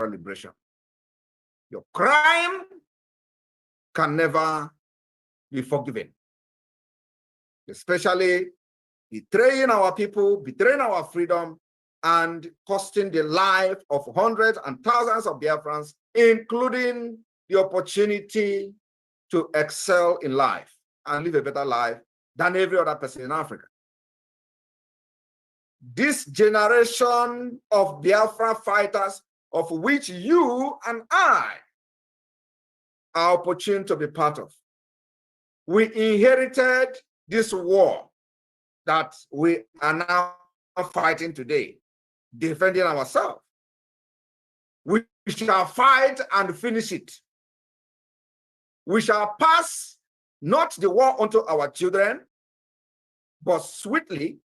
liberation. Your crime can never be forgiven, especially betraying our people, betraying our freedom, and costing the life of hundreds and thousands of Biafrans, including the opportunity to excel in life and live a better life than every other person in Africa. This generation of Biafra fighters, of which you and I are opportune to be part of, we inherited this war that we are now fighting today, defending ourselves. We shall fight and finish it. We shall pass not the war onto our children, but sweetly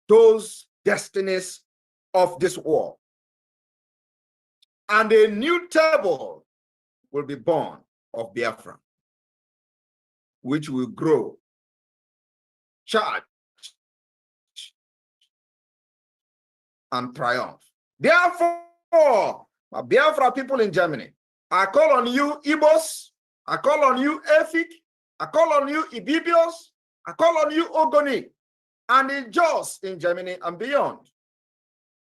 those destinies of this war. And a new table will be born of Biafra, which will grow, charge, and triumph. Therefore, Biafra people in Germany, I call on you, Igbos, I call on you, Efik, I call on you, Ibibios, I call on you, Ogoni, and in Jos in Germany and beyond.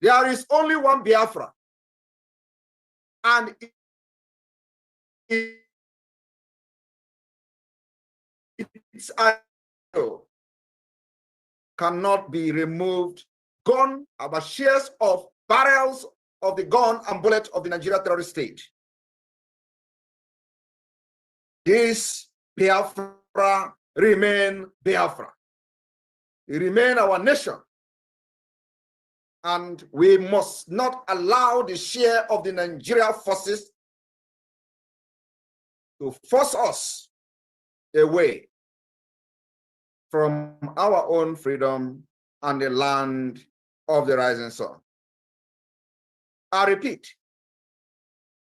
There is only one Biafra, and its idol cannot be removed. Gun, our shares of barrels of the gun and bullet of the Nigeria terrorist state. This Biafra remain Biafra. It remain our nation. And we must not allow the share of the Nigeria forces to force us away from our own freedom and the land of the rising sun. I repeat,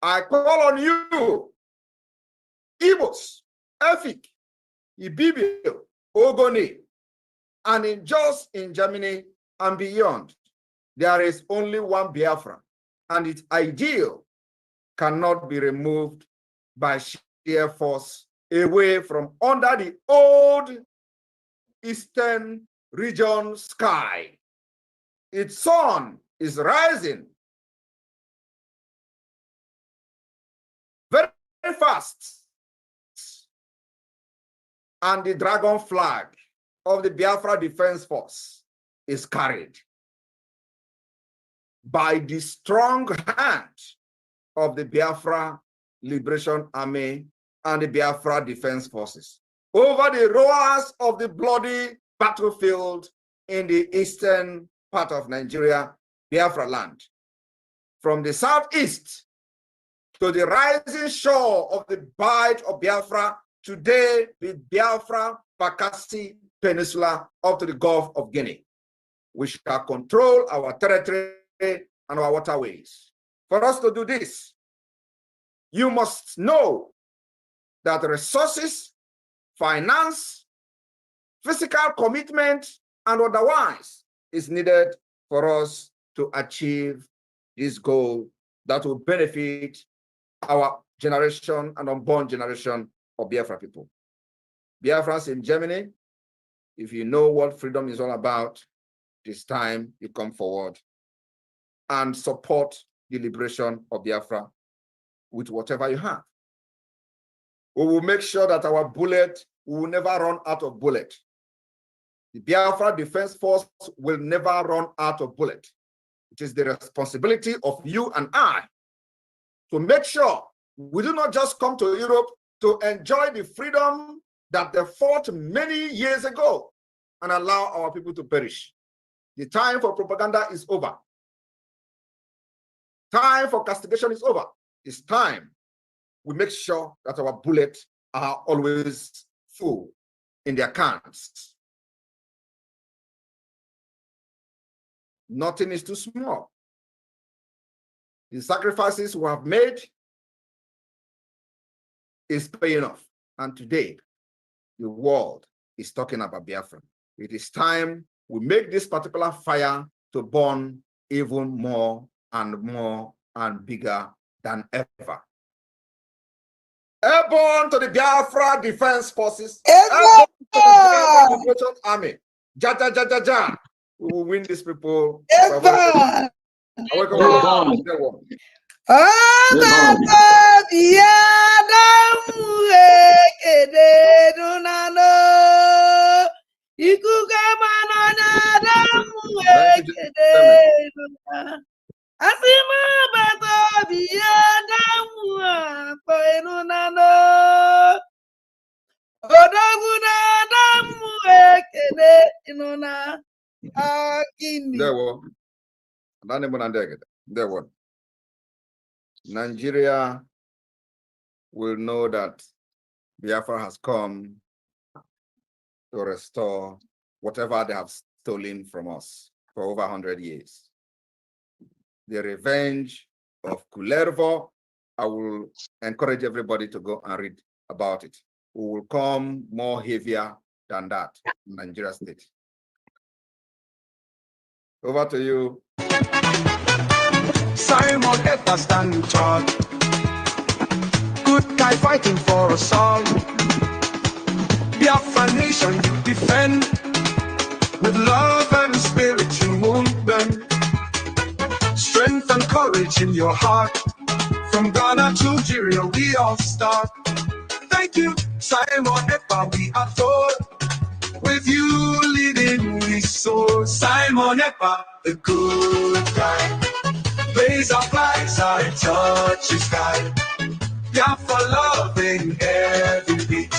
I call on you, Igbos, Efik, Ibibio, Ogoni, and in Jos in Germany and beyond, there is only one Biafra, and its ideal cannot be removed by sheer force away from under the old Eastern region sky. Its sun is rising very fast, and the dragon flag of the Biafra Defense Force is carried by the strong hand of the Biafra Liberation Army and the Biafra Defense Forces over the roars of the bloody battlefield in the eastern part of Nigeria, Biafra land. From the southeast to the rising shore of the Bight of Biafra, today the Biafra Bakassi Peninsula up to the Gulf of Guinea. We shall control our territory and our waterways. For us to do this, you must know that resources, finance, physical commitment, and otherwise is needed for us to achieve this goal that will benefit our generation and unborn generation of Biafra people. Biafrans in Germany, if you know what freedom is all about, this time you come forward and support the liberation of Biafra with whatever you have. We will make sure that our bullet will never run out of bullet. The Biafra Defense Force will never run out of bullet. It is the responsibility of you and I to make sure we do not just come to Europe to enjoy the freedom that they fought many years ago and allow our people to perish. The time for propaganda is over. Time for castigation is over. It's time we make sure that our bullets are always full in their cans. Nothing is too small. The sacrifices we have made is paying off. And today, the world is talking about Biafra. It is time we make this particular fire to burn even more and more and bigger than ever. Airborne to the Biafra Defense Forces. Airborne to the Biafra Liberation Army. Ja, ja, ja, ja, ja. We will win these people. Ekpa. Nigeria will know that Biafra has come to restore whatever they have stolen from us for over 100 years. The revenge of Kullervo, I will encourage everybody to go and read about it. We will come more heavier than that in Nigeria state. Over to you. Simon Ekpa stand in charge. Good guy fighting for us all. Biafra nation you defend. With love and spirit you won't bend. Strength and courage in your heart. From Ghana to Nigeria we all start. Thank you, Simon Ekpa, we adore. With you leading we soar. Simon Ekpa, the good guy. Blaze our flags, I touch the sky. Biafra love in every beat.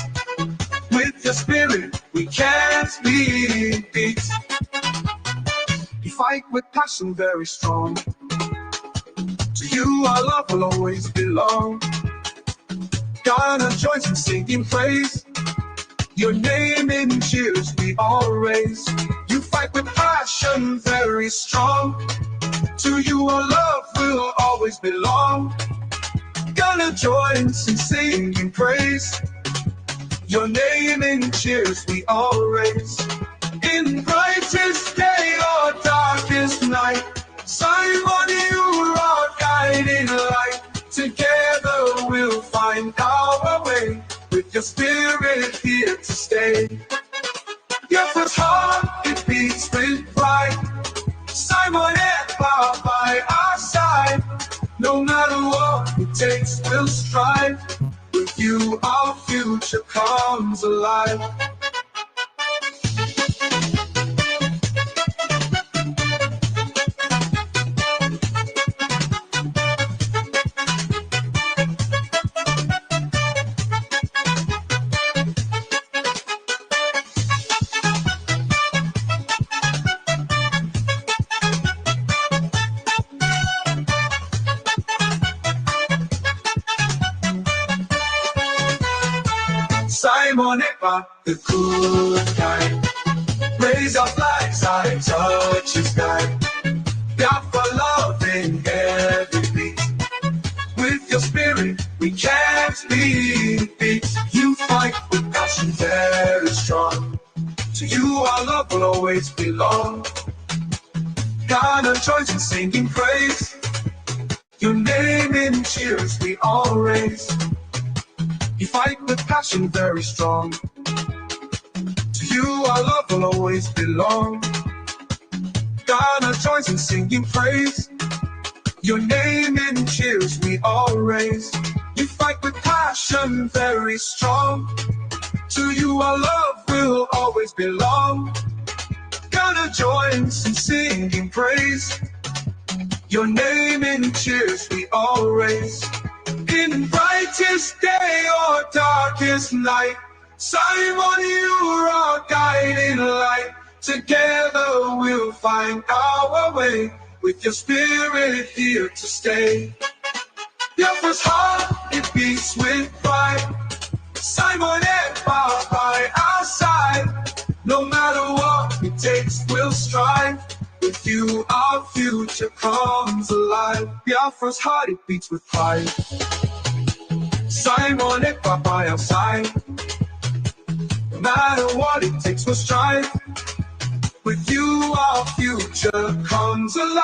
With your spirit, we can't be beat. You fight with passion very strong. To you our love will always belong. Ghana joins in singing praise. Your name in cheers we all raise. You fight with passion very strong. To you our love will always belong. Ghana joins in singing praise. Your name in cheers we all raise. In brightest day or darkest night, Simon, you are guiding light. Together we'll find our way. With your spirit here to stay. Your first heart, it beats with pride. Simon Ekpa by our side. No matter what it takes, we'll strive. With you, our future comes alive. Simon Ekpa, the good guy. Raise our flags, I touch the sky. Biafra love in every beat. With your spirit, we can't be beat. You fight with passion very strong. To you our love will always belong. Ghana joins in singing praise. Your name in cheers we all raise. You fight with passion very strong. To you our love will always belong. Ghana joins in singing praise. Your name in cheers we all raise. You fight with passion very strong. To you our love will always belong. Ghana joins in singing praise. Your name in cheers we all raise. In brightest day or darkest night, Simon, you are guiding light. Together we'll find our way. With your spirit here to stay. Your first heart, it beats with pride. Simon Ekpa by our side. No matter what it takes, we'll strive. With you, our future comes alive. Biafra's heart, it beats with pride. Simon Ekpa by our side. No matter what it takes, we'll strive. With you, our future comes alive.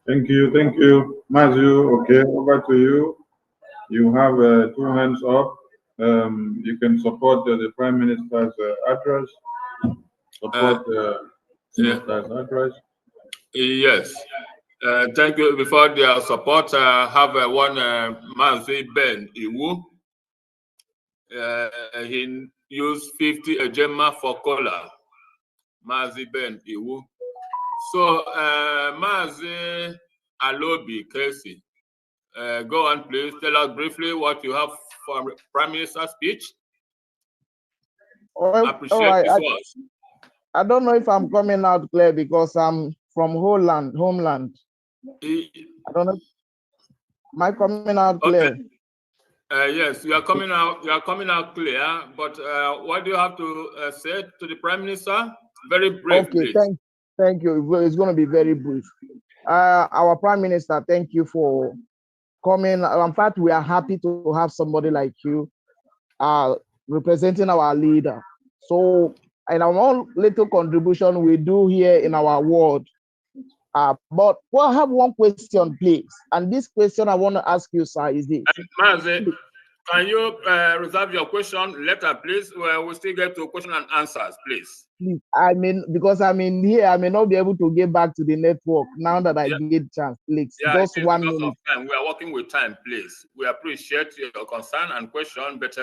Thank you. Matthew, okay, over to you. You have two hands up. You can support the Prime Minister's address. Support the Minister's address. Yes. Thank you. Before their support, have one Mazi Ben Iwu. He used 50 Ejema for cola. Mazi Ben Iwu. So, Mazi Alobi Casey, go on, please. Tell us briefly what you have for Prime Minister's speech. Appreciate this words. I don't know if I'm coming out clear because I'm from homeland. I don't know. Am I coming out clear? Yes, you are coming out. You are coming out clear. But what do you have to say to the Prime Minister? Very brief, okay, please. Thank you. It's going to be very brief. Our Prime Minister, thank you for coming. In fact, we are happy to have somebody like you representing our leader. So, and our own little contribution we do here in our ward. But I have one question, please. And this question I want to ask you, sir, is this. Mazi, can you reserve your question later, please? We'll still get to question and answers, please. Please, I mean, because I'm in here, I may not be able to get back to the network now that I get chance. Please, just 1 minute. Of time. We are working with time, please. We appreciate your concern and question, but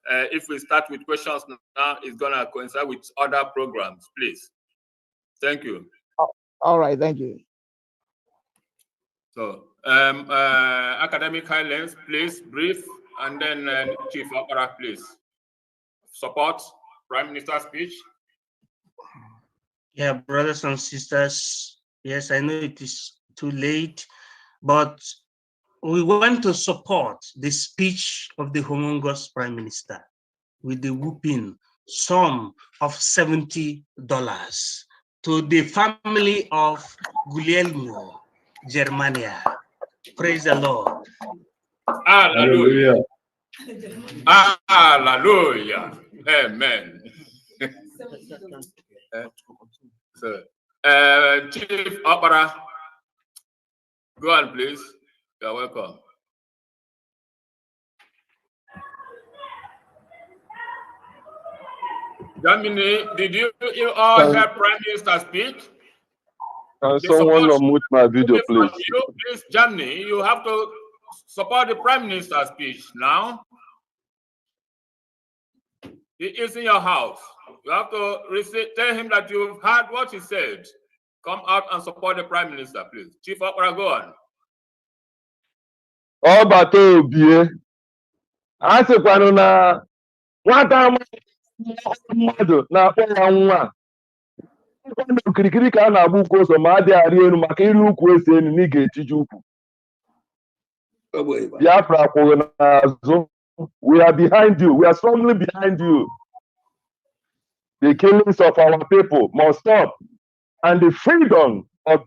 if we start with questions now, it's gonna coincide with other programs, please. Thank you. All right, thank you. So, academic highlands, please brief, and then Chief Opera, please support Prime Minister's speech. Yeah, brothers and sisters. Yes, I know it is too late, but we want to support the speech of the humongous Prime Minister with the whooping sum of $70 to the family of Guglielmo, Germania. Praise the Lord. Hallelujah. Hallelujah. Amen. So, Chief Opera, go on, please. You're welcome. Germany, did you all hear Prime Minister speak? Can someone unmute my video, please? Please, Germany, you have to support the Prime Minister's speech now. He is in your house. You have to tell him that you've heard what he said. Come out and support the Prime Minister, please. Chief Opera, go on. Ọ bata obie, a sịkwanụ na nwata mmadụ na-akpọ ya nwa. Okirikiri ka a na-agba ukwu ụzọ ma adịghị arị elu maka iri ukwu esi enu na ị ga-etiji ukwu. Biafra kwụrụ n'azụ. We are behind you. We are strongly behind you. The killings of our people must stop, and the freedom of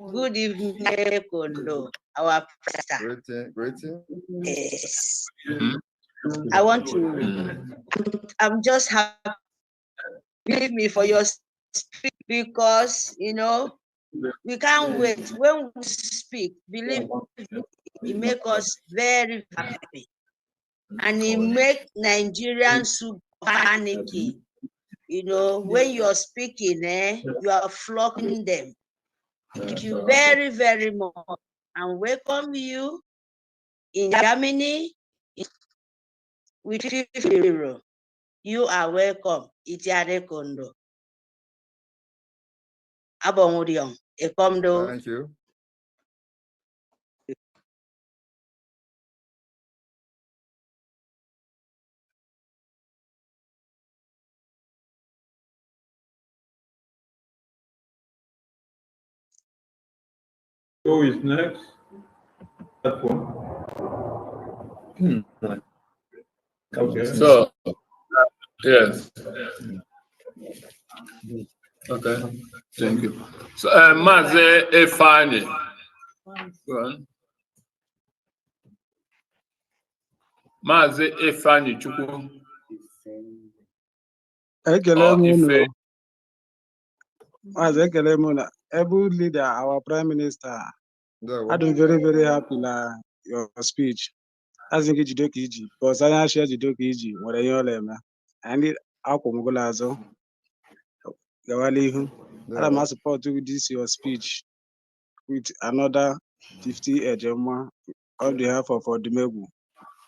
Good evening, Kondo, our pastor. Greeting. Yes. I want to, I'm just happy, believe me, for your speech, because, you know, we can't wait. When we speak, believe me, it makes us very happy. And it makes Nigerians super panicking. You know, when you're speaking, you are flocking them. Thank you very, very much. And welcome you in Germany with 50 euro. You are welcome. Itiare Kondo. Abongodion. Ekomdo. Thank you. Who is next? That one. Okay. So, yes. Okay. Thank you. So, Maze Efani. Go on. Maze Efani Chukwu. Ekele Or m unu. Ife. Maazị ekele m unu. Able leader, our prime minister, I'm very, very happy na your speech. Asị gị jide ka iji, because anyị achị jide ka iji nwere ihe ọ na-eme. Anyị akwụmụgola azụ gawala ihu. Ana m support this your speech with another 50 ejema on behalf of Odumegwu.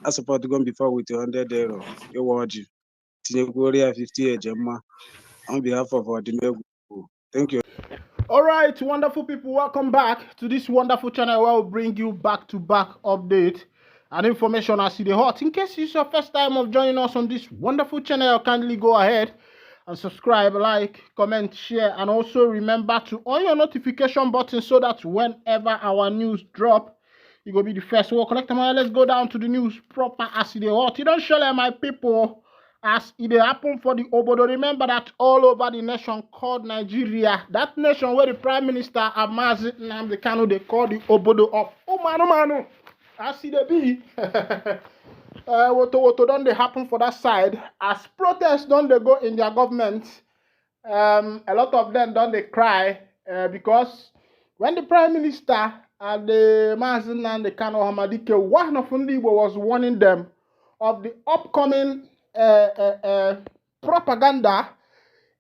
I support going before with 100 euro. Iwa ọjị. Tinyekwuo ya 50 ejema on behalf of Odumegwu. Thank you. All right, wonderful people, welcome back to this wonderful channel where we'll bring you back-to-back update and information as it is hot. In case it's your first time of joining us on this wonderful channel, kindly go ahead and subscribe, like, comment, share, and also remember to on your notification button so that whenever our news drop, you go be the first. We'll collect them. Let's go down to the news proper as it is hot. You don't show them, my people. As it happened for the Obodo, remember that all over the nation called Nigeria, that nation where the Prime Minister Amazi Nnamdi Kanu, they call the Obodo of Manu. As it be, Woto don't they happen for that side. As protests don't they go in their government, a lot of them don't they cry because when the Prime Minister and the Amazi Nnamdi Kanu Hamadike, one of Igbo was warning them of the upcoming propaganda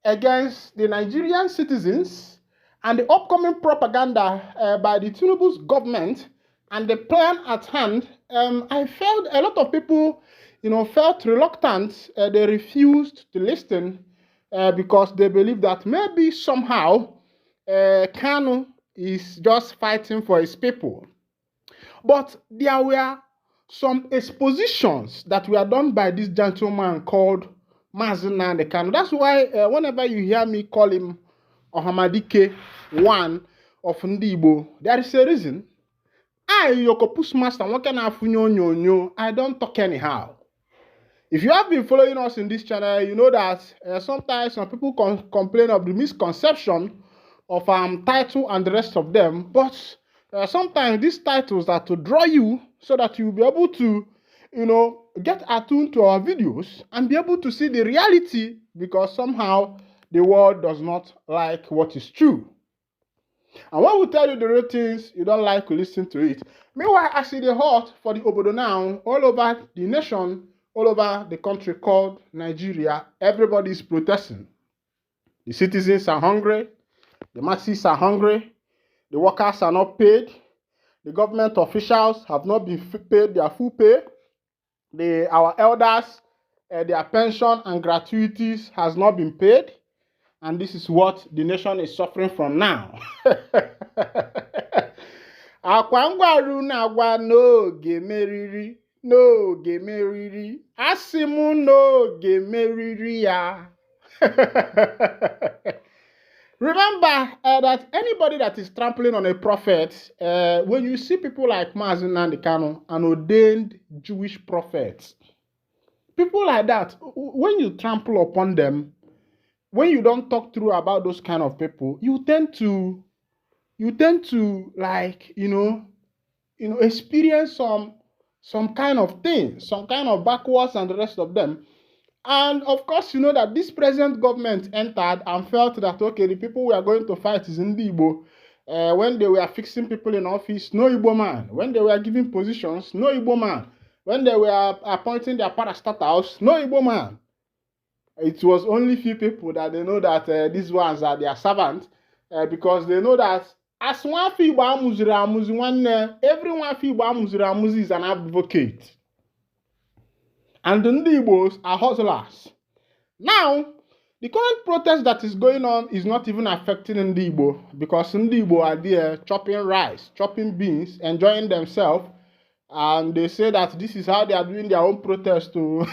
against the Nigerian citizens and the upcoming propaganda by the Tinubu's government and the plan at hand. I felt a lot of people, felt reluctant. They refused to listen because they believe that maybe somehow Kanu is just fighting for his people. But there were some expositions that were done by this gentleman called Mazi Nnamdi Kanu. That's why whenever you hear me call him Ohamadike one of Ndigbo, there is a reason. I don't talk anyhow. If you have been following us in this channel, you know that sometimes some people complain of the misconception of title and the rest of them, but sometimes these titles are to draw you so that you'll be able to, get attuned to our videos and be able to see the reality, because somehow the world does not like what is true. And when we tell you the real things, you don't like to listen to it. Meanwhile, I see the hot for the Obodo now, all over the nation, all over the country called Nigeria, everybody is protesting. The citizens are hungry, the masses are hungry, the workers are not paid, the government officials have not been paid their full pay, our elders, their pension and gratuities has not been paid, and this is what the nation is suffering from now. Akwangwaru na agwa n'oge meriri, n'oge meriri, asị m n'oge meriri ya. Remember that anybody that is trampling on a prophet, when you see people like Mazi Nnamdi Kanu, an ordained Jewish prophet, people like that, when you trample upon them, when you don't talk through about those kind of people, you tend to you tend to like, experience some kind of thing, some kind of backwards and the rest of them. And of course, you know that this present government entered and felt that, okay, the people we are going to fight is in the Igbo. When they were fixing people in office, no Igbo man. When they were giving positions, no Igbo man. When they were appointing their parastatals, no Igbo man. It was only few people that they know that these ones are their servants, because they know that as one Igbo amuziri amuzi one, everyone Igbo amuziri amuzi is an advocate. And the Igbos are hustlers. Now, the current protest that is going on is not even affecting Ndi Igbo, because Ndi Igbo are there chopping rice, chopping beans, enjoying themselves, and they say that this is how they are doing their own protest too.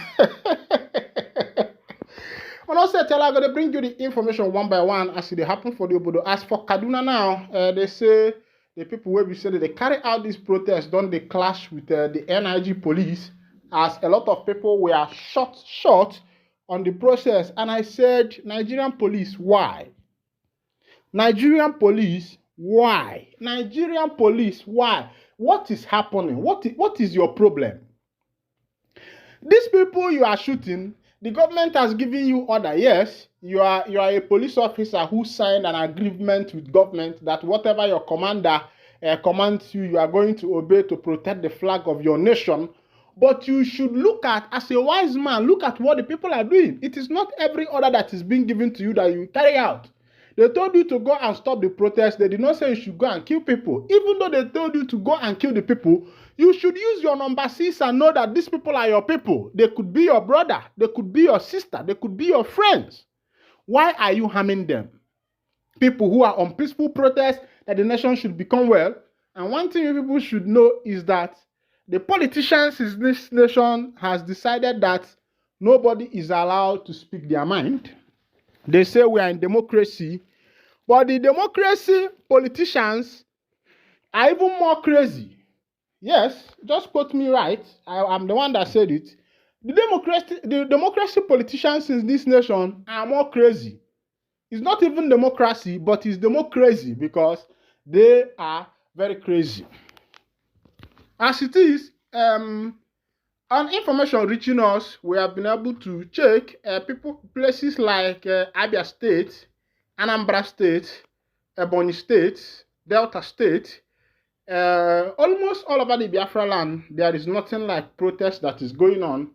When I say tell I'm going to bring you the information one by one as it happen for the Obodo. As for Kaduna now, they say the people where we say that they carry out this protest, don't they clash with the NIG police, as a lot of people were shot on the process. And I said, Nigerian police, why? Nigerian police, why? Nigerian police, why? What is happening? What is your problem? These people you are shooting, the government has given you order. Yes, you are a police officer who signed an agreement with government that whatever your commander commands you, you are going to obey to protect the flag of your nation. But you should look at, as a wise man, look at what the people are doing. It is not every order that is being given to you that you carry out. They told you to go and stop the protest. They did not say you should go and kill people. Even though they told you to go and kill the people, you should use your number 6 and know that these people are your people. They could be your brother. They could be your sister. They could be your friends. Why are you harming them? People who are on peaceful protest that the nation should become well. And one thing people should know is that the politicians in this nation has decided that nobody is allowed to speak their mind. They say we are in democracy, but the democracy politicians are even more crazy. Yes, just quote me right. I'm the one that said it. The democracy politicians in this nation are more crazy. It's not even democracy, but it's democracy because they are very crazy. As it is, on information reaching us, we have been able to check places like Abia State, Anambra State, Ebonyi State, Delta State, almost all over the Biafra land. There is nothing like protest that is going on.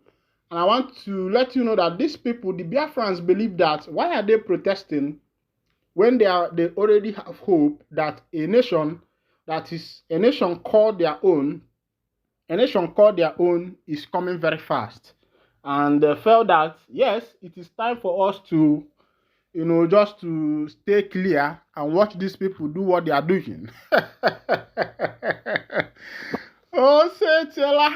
And I want to let you know that these people, the Biafrans, believe that why are they protesting when they already have hope that a nation that is a nation called their own, is coming very fast. And they felt that, yes, it is time for us to, just to stay clear and watch these people do what they are doing. Oh, Setela.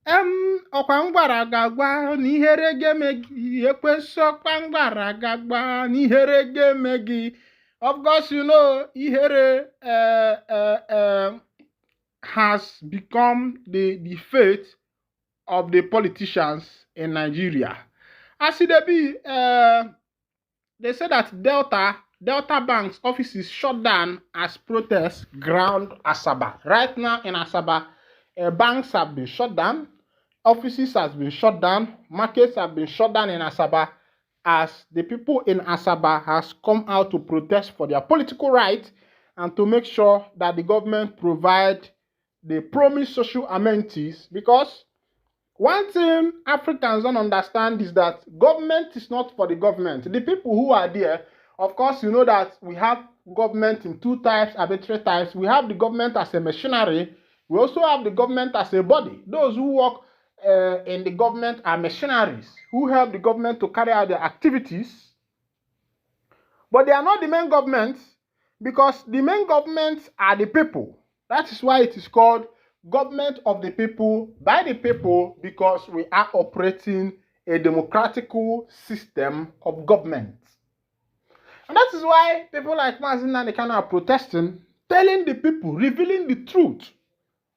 Ọkwangbara gagba n'ihere gemegi ekweso ọkwangbara gagba n'ihere gemegi. Of course, ihere has become the fate of the politicians in Nigeria. As it be, they say that Delta Bank's offices shut down as protests ground Asaba. Right now in Asaba, banks have been shut down, offices have been shut down, markets have been shut down in Asaba, as the people in Asaba has come out to protest for their political rights and to make sure that the government provide the promised social amenities. Because one thing Africans don't understand is that government is not for the government. The people who are there, of course, you know that we have government in 2 types, arbitrary types. We have the government as a machinery. We also have the government as a body. Those who work in the government are machineries who help the government to carry out their activities. But they are not the main government, because the main governments are the people. That is why it is called government of the people, by the people, because we are operating a democratical system of government. And that is why people like Mazin Nanikana are protesting, telling the people, revealing the truth.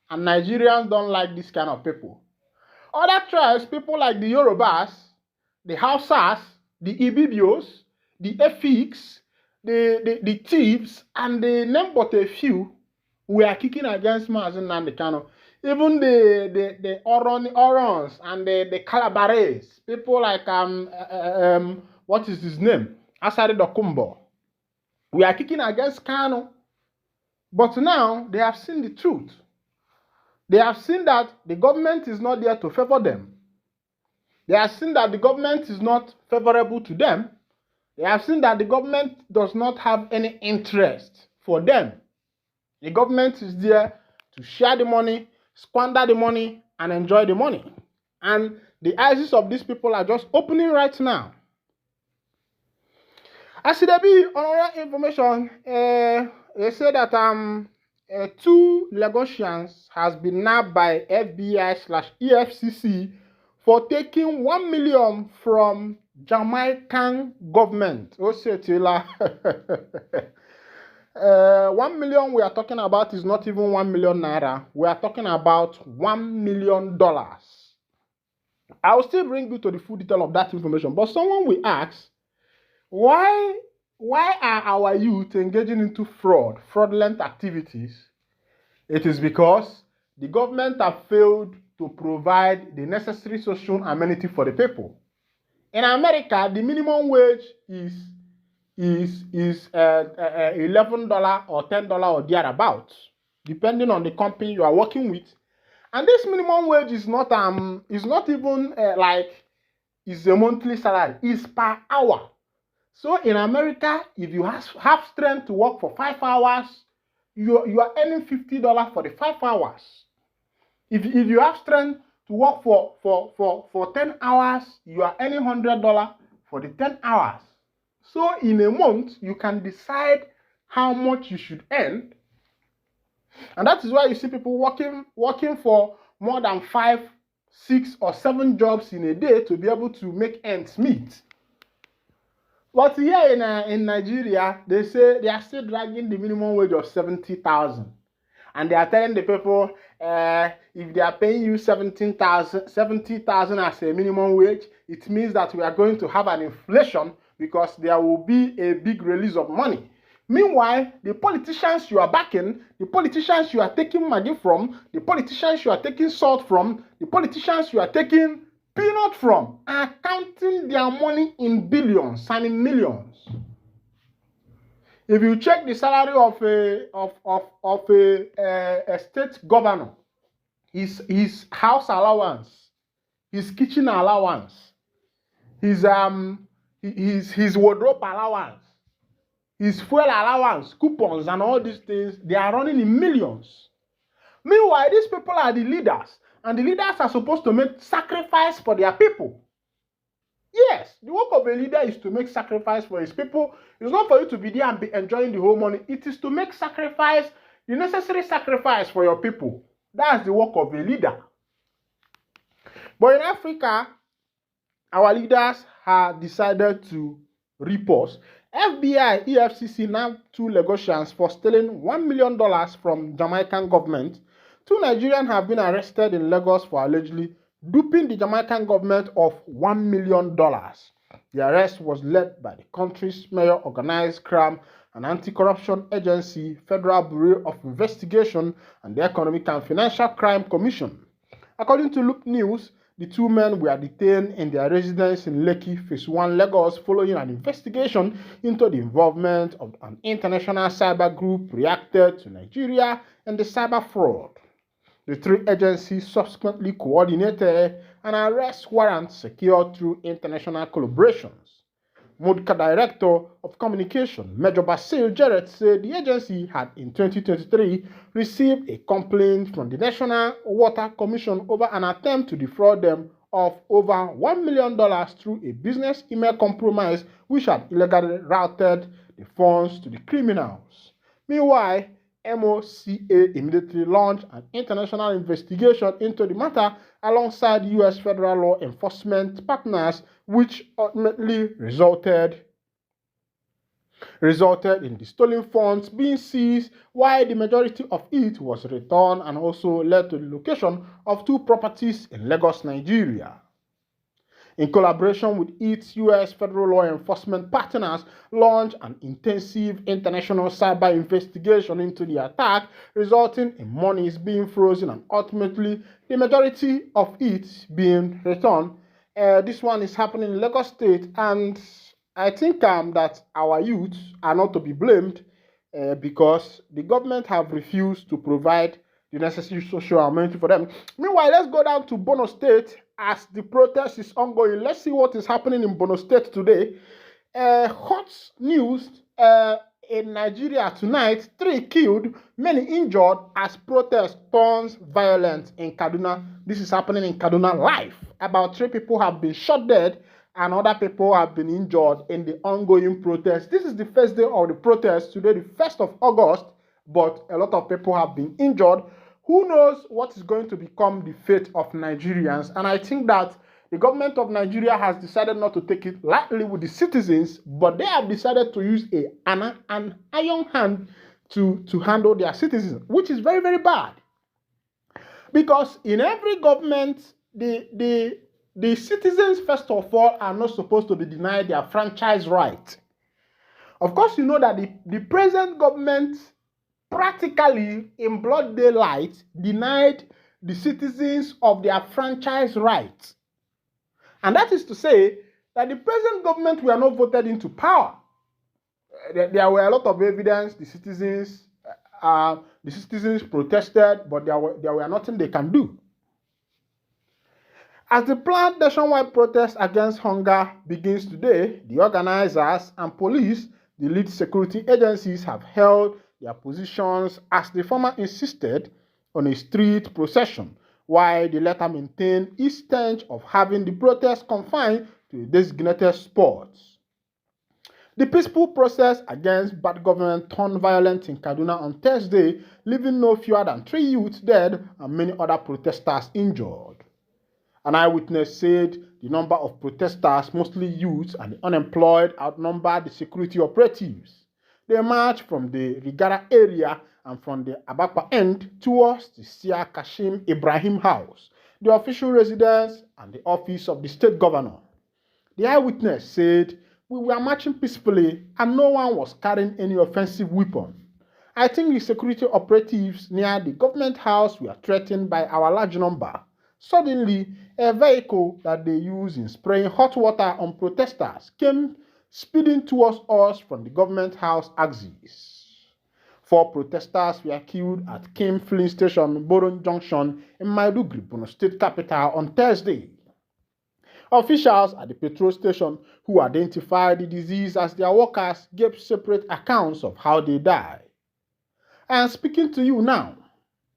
And Nigerians don't like this kind of people. Other tribes, people like the Yorubas, the Hausas, the Ibibios, the Efiks, the thieves, and they name but a few, were kicking against Mazi Nnamdi Kanu. Even the Orons and the Calabares, people like what is his name? Asari Dokumbo. We are kicking against Kanu. But now they have seen the truth. They have seen that the government is not there to favor them. They have seen that the government is not favorable to them. They have seen that the government does not have any interest for them. The government is there to share the money, squander the money, and enjoy the money. And the eyes of these people are just opening right now. As there be another information, they say that 2 Lagosians has been nabbed by FBI/EFCC for taking 1 million from Jamaican government. 1 million we are talking about is not even 1 million naira. We are talking about $1 million. I will still bring you to the full detail of that information. But someone will ask, why are our youth engaging into fraudulent activities? It is because the government have failed to provide the necessary social amenity for the people. In America, the minimum wage is $11 or $10 or thereabouts, depending on the company you are working with. And this minimum wage is not even like it's a monthly salary. It's per hour. So in America, if you have strength to work for 5 hours, you are earning $50 for the 5 hours. If you have strength to work for 10 hours, you are earning $100 for the 10 hours. So in a month, you can decide how much you should earn. And that is why you see people working for more than 5, 6, or 7 jobs in a day to be able to make ends meet. But here in Nigeria, they say they are still dragging the minimum wage of 70,000. And they are telling the people, if they are paying you 70,000 as a minimum wage, it means that we are going to have an inflation because there will be a big release of money. Meanwhile, the politicians you are backing, the politicians you are taking money from, the politicians you are taking salt from, the politicians you are taking peanut from, are counting their money in billions and in millions. If you check the salary of a state governor, his house allowance, his kitchen allowance, his wardrobe allowance, his fuel allowance, coupons, and all these things, they are running in millions. Meanwhile, these people are the leaders, and the leaders are supposed to make sacrifice for their people. Yes, the work of a leader is to make sacrifice for his people. It's not for you to be there and be enjoying the whole money. It is to make sacrifice, the necessary sacrifice for your people. That's the work of a leader. But in Africa, our leaders have decided to report. FBI, EFCC nabbed 2 Lagosians for stealing $1 million from Jamaican government. 2 Nigerians have been arrested in Lagos for allegedly duping the Jamaican government of $1 million. The arrest was led by the country's major organized crime and anti-corruption agency, Federal Bureau of Investigation, and the Economic and Financial Crime Commission. According to Loop News, the 2 men were detained in their residence in Lekki, Phase 1, Lagos, following an investigation into the involvement of an international cyber group reacted to Nigeria and the cyber fraud. The 3 agencies subsequently coordinated an arrest warrant secured through international collaborations. MODCA Director of Communication, Major Basil Jarrett, said the agency had in 2023 received a complaint from the National Water Commission over an attempt to defraud them of over $1 million through a business email compromise which had illegally routed the funds to the criminals. Meanwhile, MOCA immediately launched an international investigation into the matter alongside U.S. federal law enforcement partners, which ultimately resulted in the stolen funds being seized, while the majority of it was returned, and also led to the location of 2 properties in Lagos, Nigeria. in collaboration with its U.S. federal law enforcement partners, launched an intensive international cyber investigation into the attack, resulting in monies being frozen and ultimately the majority of it being returned. This one is happening in Lagos State, and I think that our youth are not to be blamed because the government have refused to provide the necessary social amenity for them. Meanwhile, let's go down to Bono State as the protest is ongoing. Let's see what is happening in Bono State today. Hot news in Nigeria tonight: 3 killed, many injured as protest turns violent in Kaduna. This is happening in Kaduna live. About 3 people have been shot dead and other people have been injured in the ongoing protest. This is the first day of the protest, today the 1st of August, but a lot of people have been injured. Who knows what is going to become the fate of Nigerians? And I think that the government of Nigeria has decided not to take it lightly with the citizens, but they have decided to use an iron hand to handle their citizens, which is very, very bad. Because in every government, the citizens, first of all, are not supposed to be denied their franchise right. Of course, you know that the present government practically, in broad daylight, denied the citizens of their franchise rights. And that is to say that the present government were not voted into power. There were a lot of evidence. The citizens protested, but there were nothing they can do. As the planned nationwide protest against hunger begins today, the organizers and police, the lead security agencies, have held their positions as the former insisted on a street procession, while the latter maintained its stance of having the protest confined to a designated spot. The peaceful process against bad government turned violent in Kaduna on Thursday, leaving no fewer than 3 youths dead and many other protesters injured. An eyewitness said the number of protesters, mostly youths and the unemployed, outnumbered the security operatives. They marched from the Rigara area and from the Abakpa end towards the Sia Kashim Ibrahim House, the official residence and the office of the state governor. The eyewitness said, "We were marching peacefully and no one was carrying any offensive weapon. I think the security operatives near the government house were threatened by our large number. Suddenly, a vehicle that they use in spraying hot water on protesters came speeding towards us from the government house axis. 4 protesters were killed at Kim Filling Station, Boron Junction in Maiduguri, Borno State capital, on Thursday. Officials at the petrol station who identified the disease as their workers gave separate accounts of how they died. I am speaking to you now.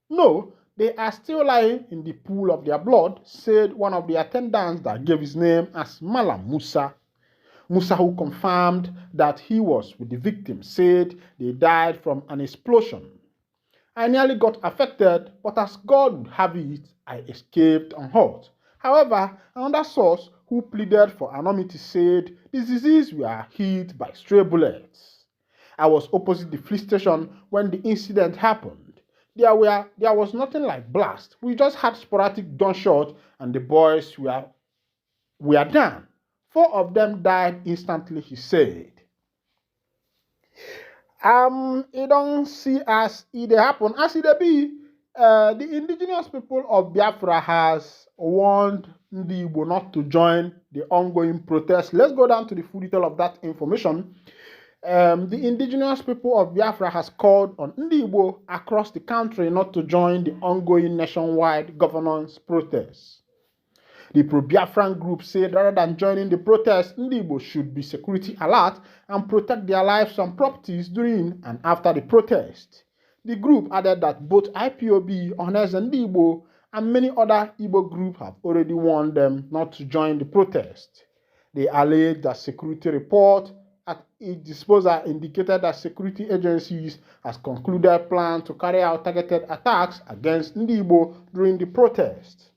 No, they are still lying in the pool of their blood," said one of the attendants that gave his name as Malam Musa. Musa, who confirmed that he was with the victim, said they died from an explosion. "I nearly got affected, but as God would have it, I escaped unhurt." However, another source who pleaded for anonymity said the disease were hit by stray bullets. "I was opposite the police station when the incident happened. There was nothing like blast. We just had sporadic gunshot and the boys were done. 4 of them died instantly," he said. It don't see as it happen. As it be, the indigenous people of Biafra has warned Ndigbo not to join the ongoing protest. Let's go down to the full detail of that information. The indigenous people of Biafra has called on Ndigbo across the country not to join the ongoing nationwide governance protests. The pro-Biafran group said rather than joining the protest, Ndigbo should be security alert and protect their lives and properties during and after the protest. The group added that both IPOB, ohanezendigbo, and many other Igbo groups have already warned them not to join the protest. They alleged that security report at its disposal indicated that security agencies has concluded plans to carry out targeted attacks against Ndigbo during the protest.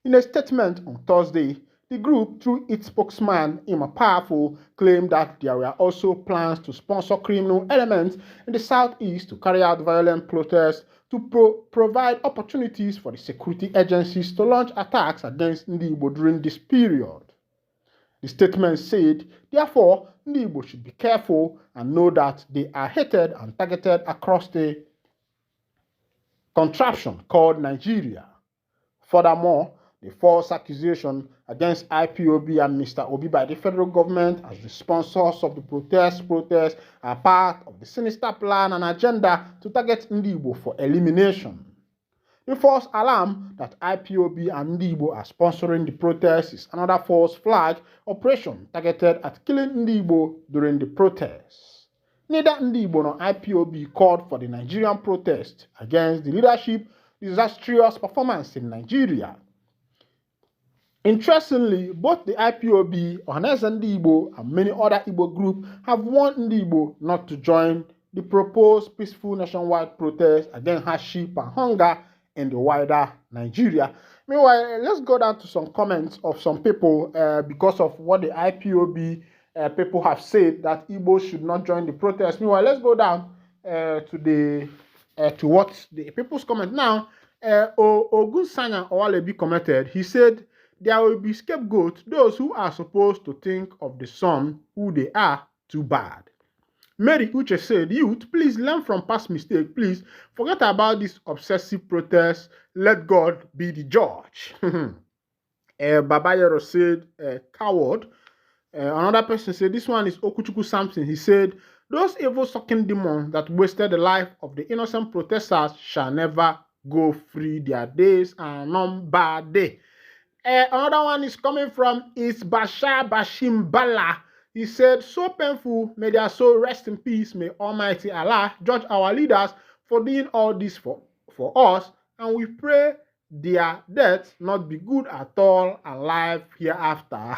In a statement on Thursday, the group, through its spokesman, Ima Powerful, claimed that there were also plans to sponsor criminal elements in the southeast to carry out violent protests to provide opportunities for the security agencies to launch attacks against Ndigbo during this period. The statement said, therefore, the Igbo should be careful and know that they are hated and targeted across the contraption called Nigeria. Furthermore, the false accusation against IPOB and Mr. Obi by the federal government as the sponsors of the protests are part of the sinister plan and agenda to target Igbo for elimination. The false alarm that IPOB and Igbo are sponsoring the protests is another false flag operation targeted at killing Igbo during the protests. Neither Igbo nor IPOB called for the Nigerian protest against the leadership disastrous performance in Nigeria. Interestingly, both the IPOB, ohanezendigbo, and many other Igbo groups have warned Igbo not to join the proposed peaceful nationwide protest against hardship and hunger in the wider Nigeria. Meanwhile, let's go down to some comments of some people because of what the IPOB people have said that Igbo should not join the protest. Meanwhile, let's go down to what the people's comment now. Ogunsanya Owalebi commented. He said, there will be scapegoats, those who are supposed to think of the son who they are too bad. Mary Uche said, youth, please learn from past mistakes. Please forget about this obsessive protest. Let God be the judge. Babayero said, coward. Another person said, this one is Okuchuku Samson. He said, those evil sucking demons that wasted the life of the innocent protesters shall never go free. Their days are numbered. Another one is coming from Bashar Bashim Bala. He said, so painful, may their soul rest in peace. May Almighty Allah judge our leaders for doing all this for us. And we pray their death not be good at all and life hereafter.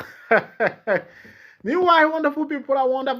Meanwhile, wonderful people are wonderful.